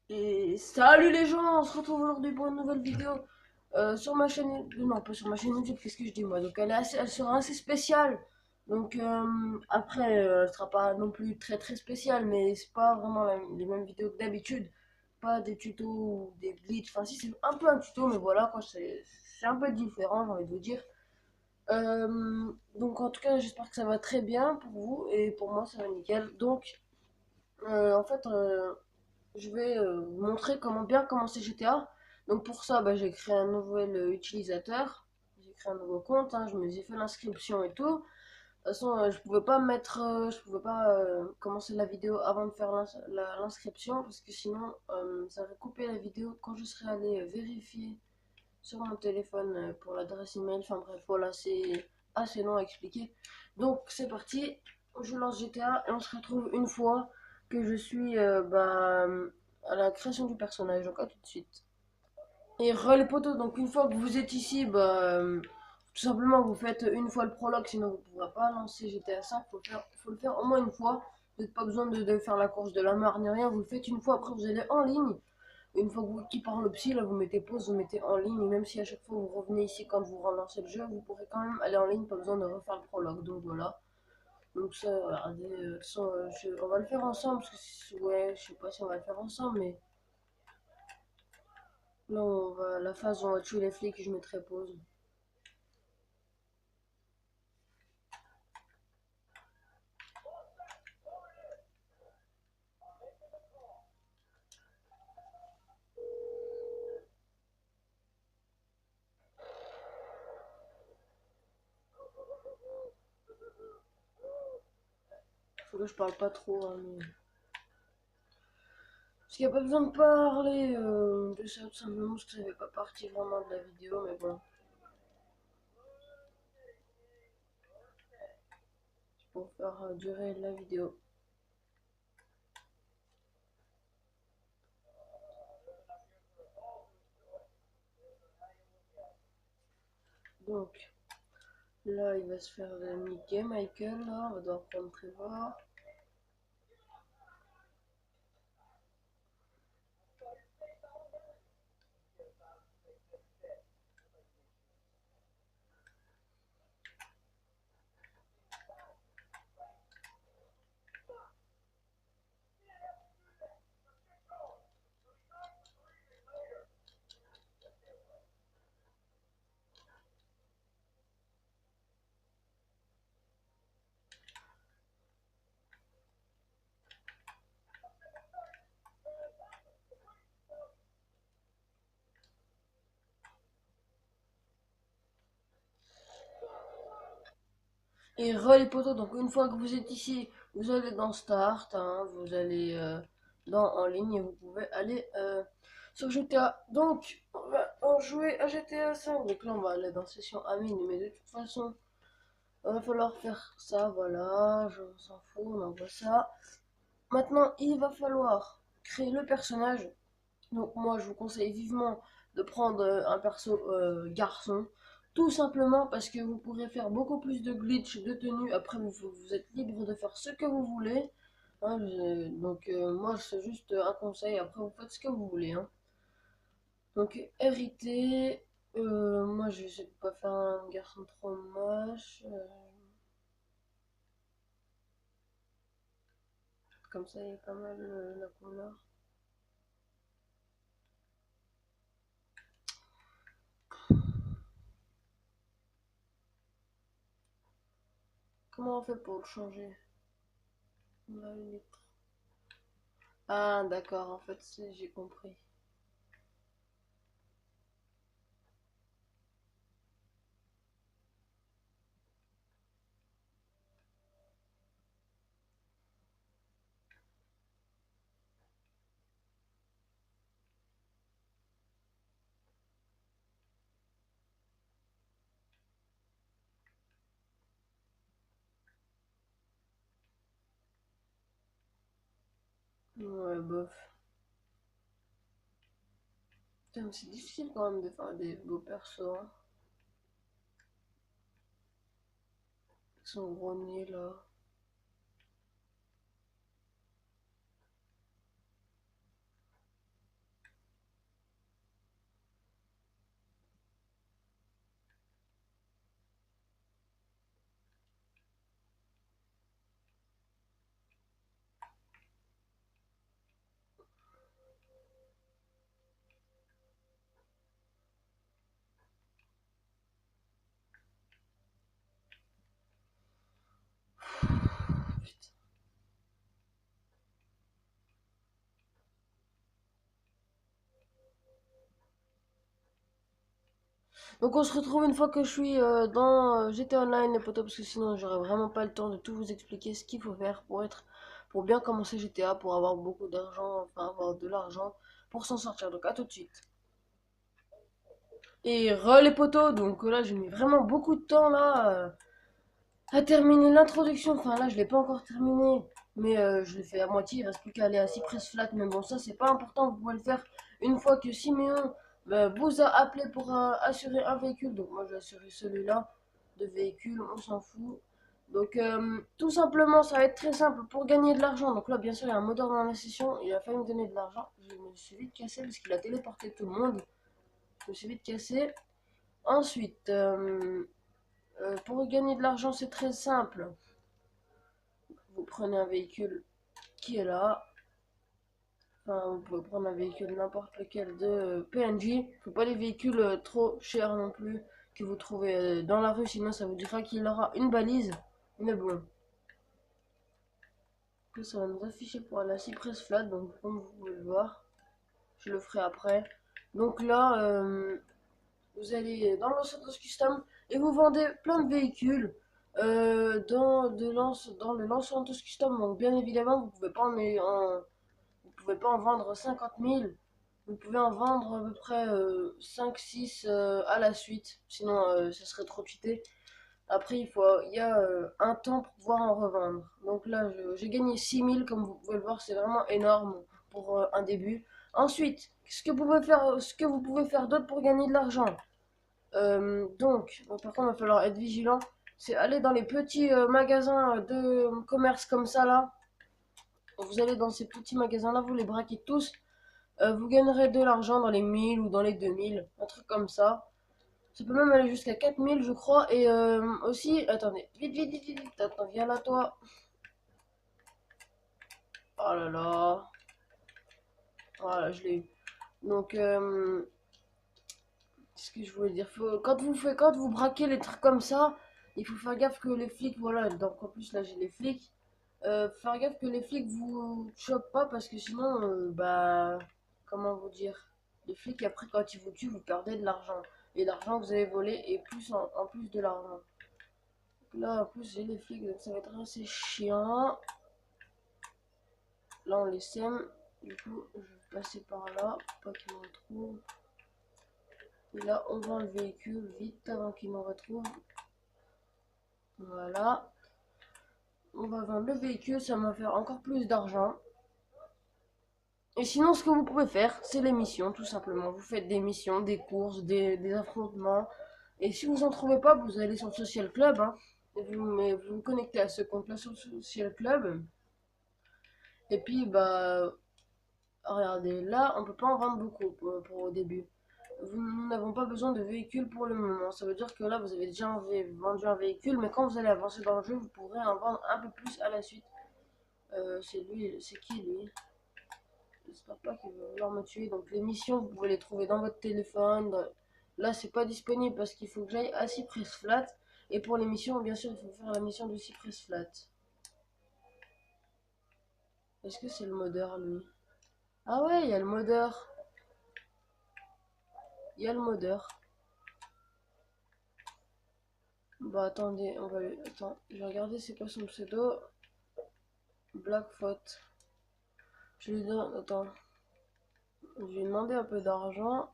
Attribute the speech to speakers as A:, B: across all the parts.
A: Et salut les gens, on se retrouve aujourd'hui pour une nouvelle vidéo sur ma chaîne. Non, pas sur ma chaîne YouTube, qu'est-ce que je dis moi? Donc elle sera assez spéciale. Donc après, elle sera pas non plus très très spéciale, mais c'est pas vraiment les mêmes vidéos que d'habitude. Pas des tutos ou des glitches. Enfin, si, c'est un peu un tuto, mais voilà, quoi, c'est un peu différent, j'ai envie de vous dire. Donc en tout cas, j'espère que ça va très bien pour vous et pour moi, ça va nickel. Donc, en fait, je vais vous montrer comment bien commencer GTA. Donc pour ça, bah, j'ai créé un nouvel utilisateur. J'ai créé un nouveau compte, hein, je me suis fait l'inscription et tout. De toute façon, je pouvais pas je pouvais pas commencer la vidéo avant de faire l'inscription parce que sinon, ça aurait coupé la vidéo quand je serais allé vérifier sur mon téléphone pour l'adresse email. Enfin bref, voilà, c'est assez long à expliquer. Donc c'est parti, je lance GTA et on se retrouve une fois que je suis à la création du personnage. Donc à tout de suite. Et les potos, donc une fois que vous êtes ici, tout simplement vous faites une fois le prologue, sinon vous ne pourrez pas lancer GTA 5. Faut le faire au moins une fois. Vous n'avez pas besoin de faire la course de la mare ni rien. Vous le faites une fois, après vous allez en ligne. Une fois que vous qui parle le psy, là vous mettez pause, vous mettez en ligne, et même si à chaque fois vous revenez ici quand vous relancez le jeu, vous pourrez quand même aller en ligne, pas besoin de refaire le prologue. Donc voilà. Donc ça, regardez, on va le faire ensemble, parce que ouais, je sais pas si on va le faire ensemble, mais là la phase où on va tuer les flics, je mettrai pause. Faut que je parle pas trop, hein, mais... Parce qu'il n'y a pas besoin de parler de ça, tout simplement, parce que ça fait pas partie vraiment de la vidéo, mais bon, c'est pour faire durer la vidéo. Donc, là, il va se faire niquer, Michael, là, on va devoir prendre Trevor. Et les potos, donc une fois que vous êtes ici, vous allez dans Start, hein, vous allez dans En ligne et vous pouvez aller sur GTA. Donc, on va en jouer à GTA 5. Donc là, on va aller dans Session Amine, mais de toute façon, il va falloir faire ça, voilà, je s'en fous, on envoie ça. Maintenant, il va falloir créer le personnage. Donc moi, je vous conseille vivement de prendre un perso garçon. Tout simplement parce que vous pourrez faire beaucoup plus de glitch, de tenue. Après, vous êtes libre de faire ce que vous voulez. Hein, donc moi, c'est juste un conseil. Après, vous faites ce que vous voulez. Hein. Donc hérité. Moi, je vais pas faire un garçon trop moche. Comme ça, il est pas mal la couleur. Comment on fait pour le changer? Là, ah, d'accord. En fait, j'ai compris. Ouais, bof. Putain, mais c'est difficile quand même de faire des beaux persos, hein. Son gros nez là. Donc on se retrouve une fois que je suis dans GTA Online les potos, parce que sinon j'aurais vraiment pas le temps de tout vous expliquer ce qu'il faut faire pour bien commencer GTA, pour avoir beaucoup d'argent, enfin avoir de l'argent pour s'en sortir. Donc à tout de suite. Et les potos, donc là j'ai mis vraiment beaucoup de temps là à terminer l'introduction. Enfin là je l'ai pas encore terminé, mais je l'ai fait à moitié. Il reste plus qu'à aller à Cypress Flat, mais bon ça c'est pas important, vous pouvez le faire une fois que Siméon vous a appelé pour assurer un véhicule. Donc moi j'ai assuré celui-là de véhicule, on s'en fout. Donc tout simplement ça va être très simple pour gagner de l'argent. Donc là bien sûr il y a un modeur dans la session, il a failli me donner de l'argent. Je me suis vite cassé parce qu'il a téléporté tout le monde. Je me suis vite cassé. Ensuite, pour gagner de l'argent, c'est très simple. Vous prenez un véhicule qui est là. Enfin, vous pouvez prendre un véhicule n'importe lequel de PNJ. Faut pas les véhicules trop chers non plus que vous trouvez dans la rue, sinon ça vous dira qu'il aura une balise. Mais bon, que ça va nous afficher pour la Cypress Flat, donc comme vous pouvez le voir, je le ferai après. Donc là, vous allez dans Los Santos Custom et vous vendez plein de véhicules dans le Los Santos Custom. Donc bien évidemment, vous pouvez pas en vendre 50 000. Vous pouvez en vendre à peu près 5-6 à la suite. Sinon, ça serait trop cheaté. Après, il y a un temps pour pouvoir en revendre. Donc là, j'ai gagné 6 000, comme vous pouvez le voir, c'est vraiment énorme pour un début. Ensuite, ce que vous pouvez faire d'autre pour gagner de l'argent. Par contre, il va falloir être vigilant. C'est aller dans les petits magasins de commerce comme ça là. Vous allez dans ces petits magasins là, vous les braquez tous. Vous gagnerez de l'argent dans les 1000 ou dans les 2000, un truc comme ça. Ça peut même aller jusqu'à 4000, je crois. Et aussi, attendez, vite, vite, vite, vite, vite, attends, viens là, toi. Oh là là. Voilà, je l'ai eu. Donc, qu'est-ce que je voulais dire? Quand vous braquez les trucs comme ça, il faut faire gaffe que les flics, voilà, donc en plus là j'ai les flics. Faire gaffe que les flics vous chopent pas parce que sinon, comment vous dire? Les flics après quand ils vous tuent, vous perdez de l'argent. Et l'argent que vous avez volé est plus en plus de l'argent. Là en plus j'ai les flics donc ça va être assez chiant. Là on les sème. Du coup je vais passer par là pour pas qu'ils me retrouvent. Et là on vend le véhicule vite avant qu'ils me retrouvent. Voilà. On va vendre le véhicule, ça va faire encore plus d'argent. Et sinon, ce que vous pouvez faire, c'est les missions, tout simplement. Vous faites des missions, des courses, des affrontements. Et si vous en trouvez pas, vous allez sur le Social Club, hein, et vous vous connectez à ce compte-là sur le Social Club. Et puis, regardez, là, on peut pas en vendre beaucoup au début. Nous n'avons pas besoin de véhicules pour le moment. Ça veut dire que là, vous avez déjà vendu un véhicule, mais quand vous allez avancer dans le jeu, vous pourrez en vendre un peu plus à la suite. C'est qui lui? J'espère pas qu'il va vouloir me tuer. Donc les missions, vous pouvez les trouver dans votre téléphone. Là, c'est pas disponible parce qu'il faut que j'aille à Cypress Flat. Et pour les missions, bien sûr, il faut faire la mission de Cypress Flat. Est-ce que c'est le modeur, lui? Ah ouais, il y a le modeur. Il y a le modeur. Bah attendez, Attends, je vais regarder c'est quoi son pseudo. Blackfoot. Je lui donne... Attends. Je lui ai demandé un peu d'argent.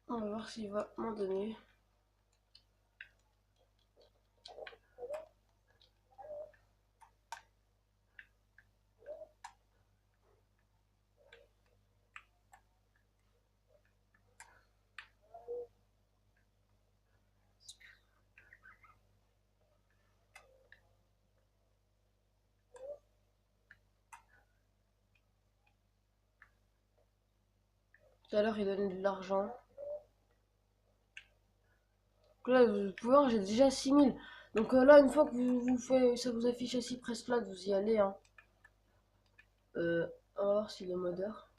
A: On va voir s'il va m'en donner. Tout à l'heure, il donnait de l'argent. Donc là, vous pouvez voir, j'ai déjà 6000. Donc là, une fois que ça vous affiche assis press flat, vous y allez. Hein. On va voir s'il est modeur.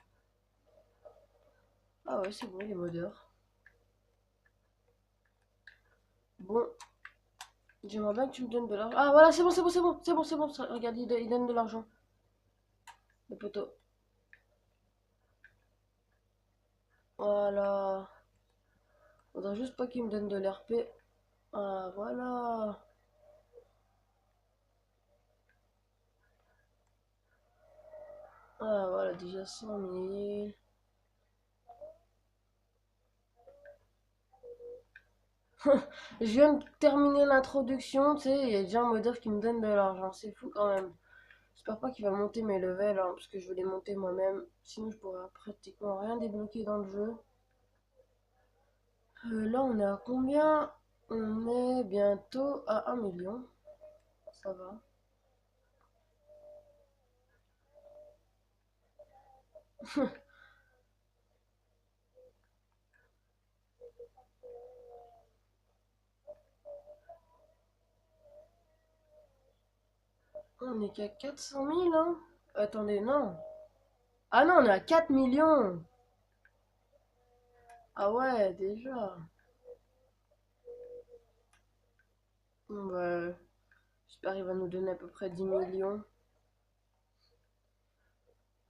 A: Ah ouais, c'est bon, il est modeur. Bon, j'aimerais bien que tu me donnes de l'argent. Ah voilà, c'est bon, c'est bon, c'est bon, c'est bon, c'est bon. Regarde, il donne de l'argent. Le poteau. Voilà. Faudrait juste pas qu'il me donne de l'RP. Ah voilà. Ah voilà, déjà 100 000. Je viens de terminer l'introduction, tu sais, il y a déjà un modeur qui me donne de l'argent. C'est fou quand même. J'espère pas qu'il va monter mes levels, hein, parce que je veux les monter moi-même. Sinon, je pourrais pratiquement rien débloquer dans le jeu. Là, on est à combien? On est bientôt à 1 million. Ça va. On est qu'à 400 000, hein? Attendez, non. Ah non, on est à 4 millions. Ah ouais, déjà. Bon, bah, j'espère qu'il va nous donner à peu près 10 millions.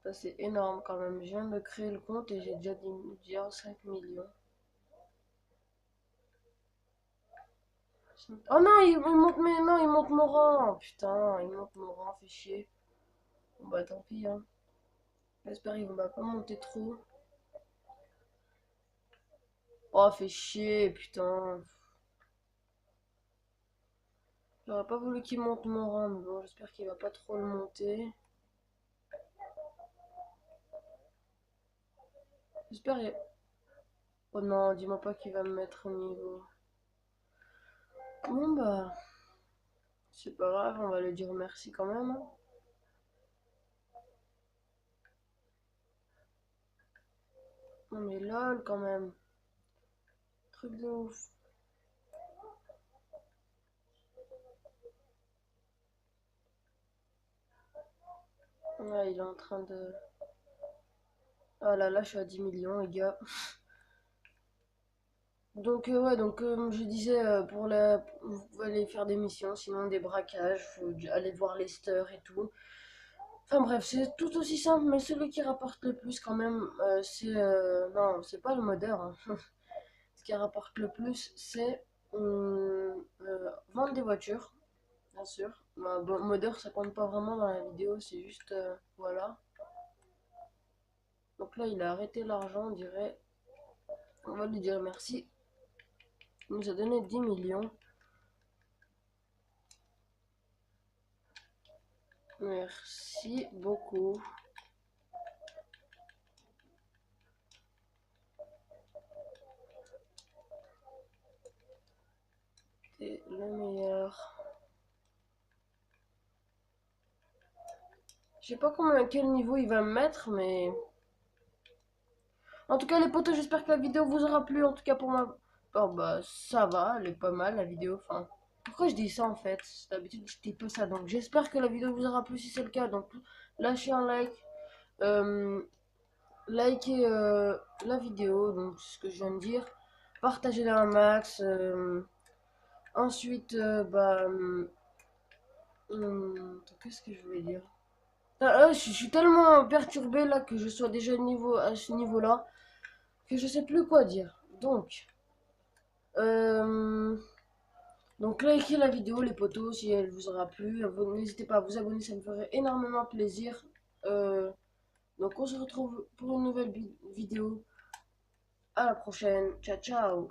A: Ça, c'est énorme quand même. Je viens de créer le compte et j'ai déjà 5 millions. Oh non, il monte mon rang. Putain, il monte mon rang, fait chier. Bon bah tant pis, hein. J'espère qu'il va pas monter trop. Oh, fait chier, putain. J'aurais pas voulu qu'il monte mon rang, mais bon, j'espère qu'il va pas trop le monter. J'espère. Oh non, dis-moi pas qu'il va me mettre au niveau. Bon bah, c'est pas grave, on va lui dire merci quand même, hein. Non mais lol quand même. Truc de ouf. Ouais, il est en train de... Ah là là, je suis à 10 millions, les gars. Donc, ouais, donc, comme je disais, vous pouvez aller faire des missions, sinon des braquages, faut aller voir Lester et tout. Enfin bref, c'est tout aussi simple, mais celui qui rapporte le plus quand même, c'est... non, c'est pas le modeur, hein. Ce qui rapporte le plus, c'est vendre des voitures, bien sûr. Bah, bon, modeur, ça compte pas vraiment dans la vidéo, c'est juste... voilà. Donc là, il a arrêté l'argent, on dirait. On va lui dire merci. Il nous a donné 10 millions. Merci beaucoup. T'es le meilleur. Je sais pas quel niveau il va me mettre, mais... En tout cas, les potos, j'espère que la vidéo vous aura plu. En tout cas, pour moi... Oh bah, ça va, elle est pas mal, la vidéo. Enfin, pourquoi je dis ça, en fait? D'habitude, je dis pas ça. Donc, j'espère que la vidéo vous aura plu si c'est le cas. Donc, lâchez un like. Euh, likez la vidéo, donc ce que je viens de dire. Partagez-la un max. Ensuite, qu'est-ce que je voulais dire? Je suis tellement perturbé là que je sois déjà à ce niveau-là que je sais plus quoi dire. Euh, donc likez la vidéo les potos si elle vous aura plu. N'hésitez pas à vous abonner, ça me ferait énormément plaisir. Euh, donc on se retrouve pour une nouvelle vidéo. À la prochaine. Ciao ciao.